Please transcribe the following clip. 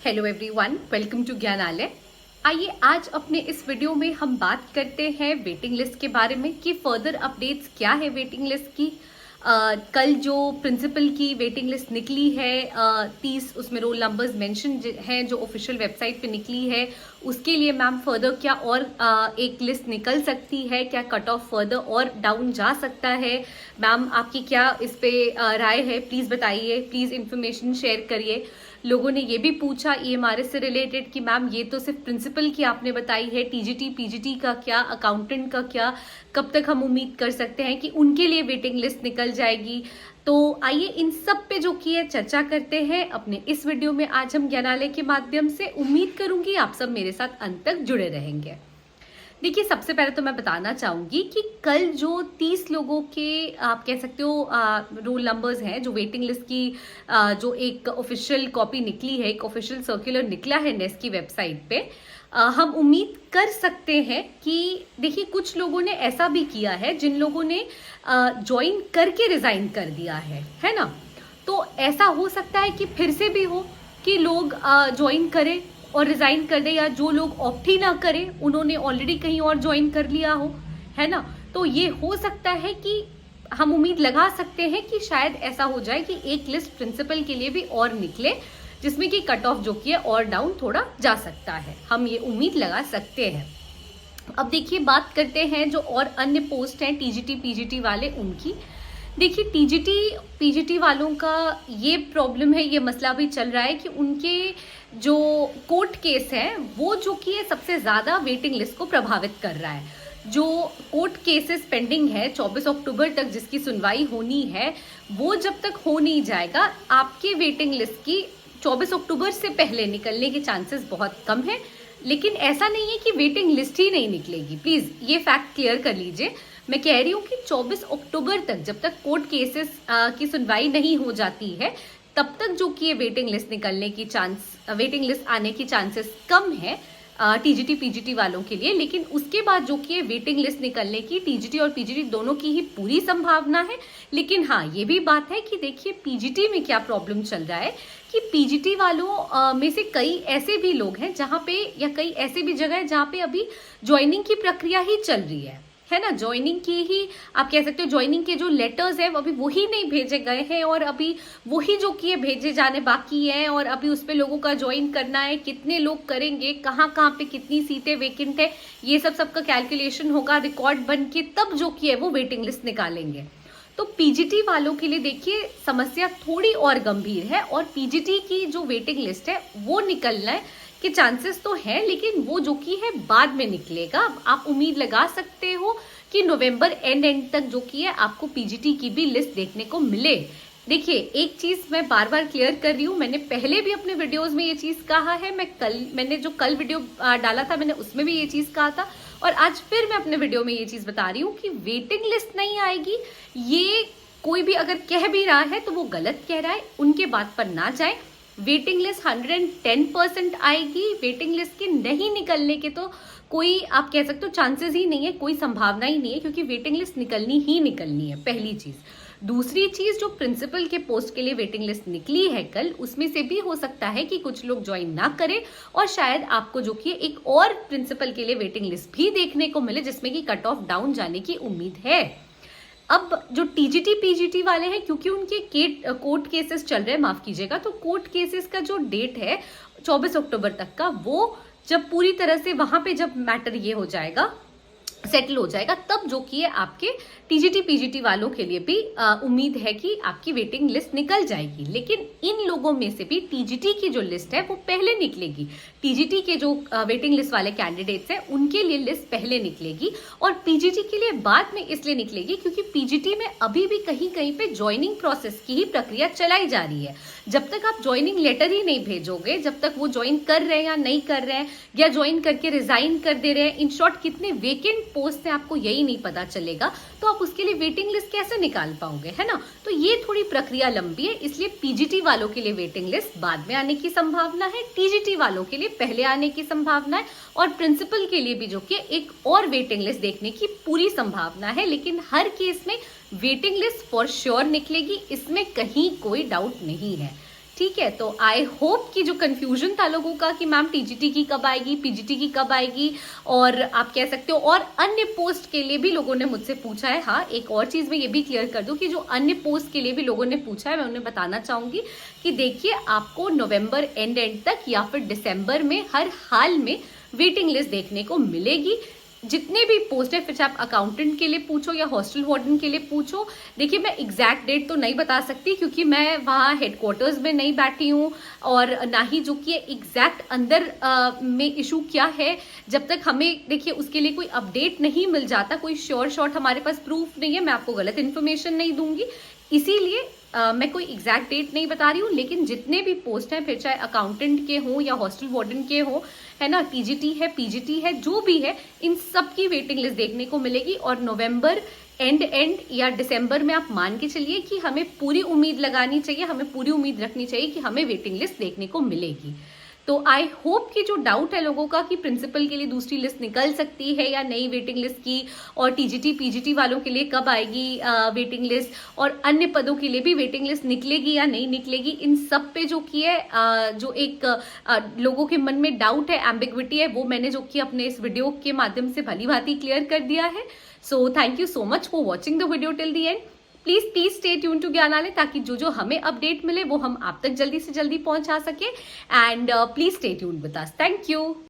Hello everyone, welcome to Gyanalay. आइए आज अपने इस वीडियो में हम बात करते हैं वेटिंग लिस्ट के बारे में कि फर्दर अपडेट्स क्या है वेटिंग लिस्ट की। कल जो प्रिंसिपल की वेटिंग लिस्ट निकली है 30 उसमें रोल नंबर्स मेंशन हैं जो ऑफिशियल वेबसाइट पे निकली है, उसके लिए मैम फर्दर क्या और एक लिस्ट निकल सकती है, क्या कट ऑफ फर्दर और डाउन जा सकता है। मैम आपकी क्या इस पे राय है, प्लीज़ बताइए, प्लीज़ इन्फॉर्मेशन शेयर करिए। लोगों ने ये भी पूछा ईएमआरएस से रिलेटेड कि मैम ये तो सिर्फ प्रिंसिपल की आपने बताई है, टीजीटी पीजीटी का क्या, अकाउंटेंट का क्या, कब तक हम उम्मीद कर सकते हैं कि उनके लिए वेटिंग लिस्ट निकल जाएगी। तो आइए इन सब पे जो की है चर्चा करते हैं अपने इस वीडियो में आज हम ज्ञानालय के माध्यम से। उम्मीद करूंगी आप सब मेरे साथ अंत तक जुड़े रहेंगे। देखिए, सबसे पहले तो मैं बताना चाहूंगी कि कल जो 30 लोगों के आप कह सकते हो रोल नंबर्स हैं जो वेटिंग लिस्ट की जो एक ऑफिशियल कॉपी निकली है, एक ऑफिशियल सर्कुलर निकला है नेस्ट की वेबसाइट पे, हम उम्मीद कर सकते हैं कि देखिए कुछ लोगों ने ऐसा भी किया है जिन लोगों ने ज्वाइन करके रिजाइन कर दिया है ना। तो ऐसा हो सकता है कि फिर से भी हो कि लोग ज्वाइन करें और रिजाइन कर दे, या जो लोग ऑप्ट ही ना करें उन्होंने ऑलरेडी कहीं और ज्वाइन कर लिया हो, है ना। तो ये हो सकता है कि हम उम्मीद लगा सकते हैं कि शायद ऐसा हो जाए कि एक लिस्ट प्रिंसिपल के लिए भी और निकले जिसमें कि कट ऑफ जो कि है और डाउन थोड़ा जा सकता है, हम ये उम्मीद लगा सकते हैं। अब देखिए बात करते हैं जो और अन्य पोस्ट हैं टीजीटी पीजीटी वाले उनकी। देखिए टीजीटी पीजीटी वालों का ये प्रॉब्लम है, ये मसला भी चल रहा है कि उनके जो कोर्ट केस है वो जो कि है सबसे ज़्यादा वेटिंग लिस्ट को प्रभावित कर रहा है। जो कोर्ट केसेस पेंडिंग है 24 अक्टूबर तक जिसकी सुनवाई होनी है, वो जब तक हो नहीं जाएगा आपकी वेटिंग लिस्ट की 24 अक्टूबर से पहले निकलने के चांसेस बहुत कम है। लेकिन ऐसा नहीं है कि वेटिंग लिस्ट ही नहीं निकलेगी, प्लीज़ ये फैक्ट क्लियर कर लीजिए। मैं कह रही हूँ कि 24 अक्टूबर तक जब तक कोर्ट केसेस की सुनवाई नहीं हो जाती है तब तक जो कि वेटिंग लिस्ट निकलने की वेटिंग लिस्ट आने की चांसेस कम है टीजीटी पीजीटी वालों के लिए। लेकिन उसके बाद जो कि वेटिंग लिस्ट निकलने की टीजीटी और पीजीटी दोनों की ही पूरी संभावना है। लेकिन हाँ, ये भी बात है कि देखिए पीजीटी में क्या प्रॉब्लम चल रहा है कि पीजीटी वालों में से कई ऐसे भी लोग हैं जहाँ पे, या कई ऐसे भी जगह है जहाँ पे अभी ज्वाइनिंग की प्रक्रिया ही चल रही है ना। ज्वाइनिंग की ही आप कह सकते हो, ज्वाइनिंग के जो लेटर्स हैं अभी वही नहीं भेजे गए हैं और अभी वही जो कि भेजे जाने बाकी हैं, और अभी उस पे लोगों का ज्वाइन करना है, कितने लोग करेंगे, कहाँ कहाँ पे कितनी सीटें वेकेंट है, ये सबका कैलकुलेशन होगा, रिकॉर्ड बन के तब जो कि है वो वेटिंग लिस्ट निकालेंगे। तो पीजीटी वालों के लिए देखिए समस्या थोड़ी और गंभीर है, और पीजीटी की जो वेटिंग लिस्ट है वो निकलना है के चांसेस तो है, लेकिन वो जो कि है बाद में निकलेगा। आप उम्मीद लगा सकते हो कि नवंबर एंड तक जो कि है आपको पीजीटी की भी लिस्ट देखने को मिले। देखिए एक चीज मैं बार बार क्लियर कर रही हूँ, मैंने पहले भी अपने वीडियोस में ये चीज कहा है, मैंने जो कल वीडियो डाला था मैंने उसमें भी ये चीज कहा था, और आज फिर मैं अपने वीडियो में ये चीज बता रही हूँ कि वेटिंग लिस्ट नहीं आएगी। ये कोई भी अगर कह भी रहा है तो वो गलत कह रहा है, उनके बात पर ना जाए। वेटिंग लिस्ट 110% आएगी। वेटिंग लिस्ट के नहीं निकलने के तो कोई आप कह सकते हो चांसेस ही नहीं है, कोई संभावना ही नहीं है, क्योंकि वेटिंग लिस्ट निकलनी ही निकलनी है, पहली चीज। दूसरी चीज, जो प्रिंसिपल के पोस्ट के लिए वेटिंग लिस्ट निकली है कल, उसमें से भी हो सकता है कि कुछ लोग ज्वाइन ना करें और शायद आपको जो कि एक और प्रिंसिपल के लिए वेटिंग लिस्ट भी देखने को मिले जिसमें कि कट ऑफ डाउन जाने की उम्मीद है। अब जो टीजीटी पीजीटी वाले हैं, क्योंकि उनके कोर्ट केसेस चल रहे हैं, माफ कीजिएगा, तो कोर्ट केसेस का जो डेट है 24 अक्टूबर तक का, वो जब पूरी तरह से वहां पे जब मैटर ये हो जाएगा, सेटल हो जाएगा, तब जो कि है आपके टीजीटी पीजीटी वालों के लिए भी उम्मीद है कि आपकी वेटिंग लिस्ट निकल जाएगी। लेकिन इन लोगों में से भी टीजीटी की जो लिस्ट है वो पहले निकलेगी। टीजीटी के जो वेटिंग लिस्ट वाले कैंडिडेट्स हैं उनके लिए लिस्ट पहले निकलेगी, और पीजीटी के लिए बाद में इसलिए निकलेगी क्योंकि पीजीटी में अभी भी कहीं कहीं पे ज्वाइनिंग प्रोसेस की ही प्रक्रिया चलाई जा रही है। जब तक आप ज्वाइनिंग लेटर ही नहीं भेजोगे, जब तक वो ज्वाइन कर रहे हैं या नहीं कर रहे हैं, या ज्वाइन करके रिजाइन कर दे रहे हैं, इन शॉर्ट कितने वेकेंट पोस्ट है आपको यही नहीं पता चलेगा, तो आप उसके लिए वेटिंग लिस्ट कैसे निकाल पाओगे, है ना। तो ये थोड़ी प्रक्रिया लंबी है, इसलिए पीजीटी वालों के लिए वेटिंग लिस्ट बाद में आने की संभावना है, टीजीटी वालों के लिए पहले आने की संभावना है, और प्रिंसिपल के लिए भी जो कि एक और वेटिंग लिस्ट देखने की पूरी संभावना है। लेकिन हर केस में वेटिंग लिस्ट फॉर श्योर निकलेगी, इसमें कहीं कोई डाउट नहीं है। ठीक है। तो आई होप कि जो कंफ्यूजन था लोगों का कि मैम टीजीटी की कब आएगी, पीजीटी की कब आएगी, और आप कह सकते हो और अन्य पोस्ट के लिए भी लोगों ने मुझसे पूछा है। हाँ, एक और चीज मैं ये भी क्लियर कर दूं कि जो अन्य पोस्ट के लिए भी लोगों ने पूछा है, मैं उन्हें बताना चाहूंगी कि देखिए, आपको नवंबर एंड तक या फिर दिसंबर में हर हाल में वेटिंग लिस्ट देखने को मिलेगी। जितने भी पोस्ट है, फिर चाहे आप अकाउंटेंट के लिए पूछो या हॉस्टल वार्डन के लिए पूछो। देखिए, मैं एग्जैक्ट डेट तो नहीं बता सकती क्योंकि मैं वहाँ हेडक्वार्टर्स में नहीं बैठी हूँ, और ना ही जो कि एग्जैक्ट अंदर में इशू क्या है, जब तक हमें देखिए उसके लिए कोई अपडेट नहीं मिल जाता, कोई श्योर शॉट हमारे पास प्रूफ नहीं है, मैं आपको गलत इन्फॉर्मेशन नहीं दूंगी। इसीलिए मैं कोई एग्जैक्ट डेट नहीं बता रही हूँ। लेकिन जितने भी पोस्ट हैं, फिर चाहे अकाउंटेंट के हों या हॉस्टल वार्डन के हों, है ना, टीजीटी है, पीजीटी है, जो भी है, इन सब की वेटिंग लिस्ट देखने को मिलेगी। और नवंबर एंड या दिसंबर में आप मान के चलिए कि हमें पूरी उम्मीद लगानी चाहिए, हमें पूरी उम्मीद रखनी चाहिए कि हमें वेटिंग लिस्ट देखने को मिलेगी। तो आई होप कि जो डाउट है लोगों का कि प्रिंसिपल के लिए दूसरी लिस्ट निकल सकती है या नहीं वेटिंग लिस्ट की, और टीजीटी पीजीटी वालों के लिए कब आएगी वेटिंग लिस्ट, और अन्य पदों के लिए भी वेटिंग लिस्ट निकलेगी या नहीं निकलेगी, इन सब पे जो की है जो एक लोगों के मन में डाउट है, एम्बिग्विटी है, वो मैंने जो कि अपने इस वीडियो के माध्यम से भली भांति क्लियर कर दिया है। So thank you so much for watching the video till the end. Please stay tune to Gyanalay, ताकि जो जो हमें अपडेट मिले वो हम आप तक जल्दी से जल्दी पहुंचा सके। And please stay tune with us. Thank you.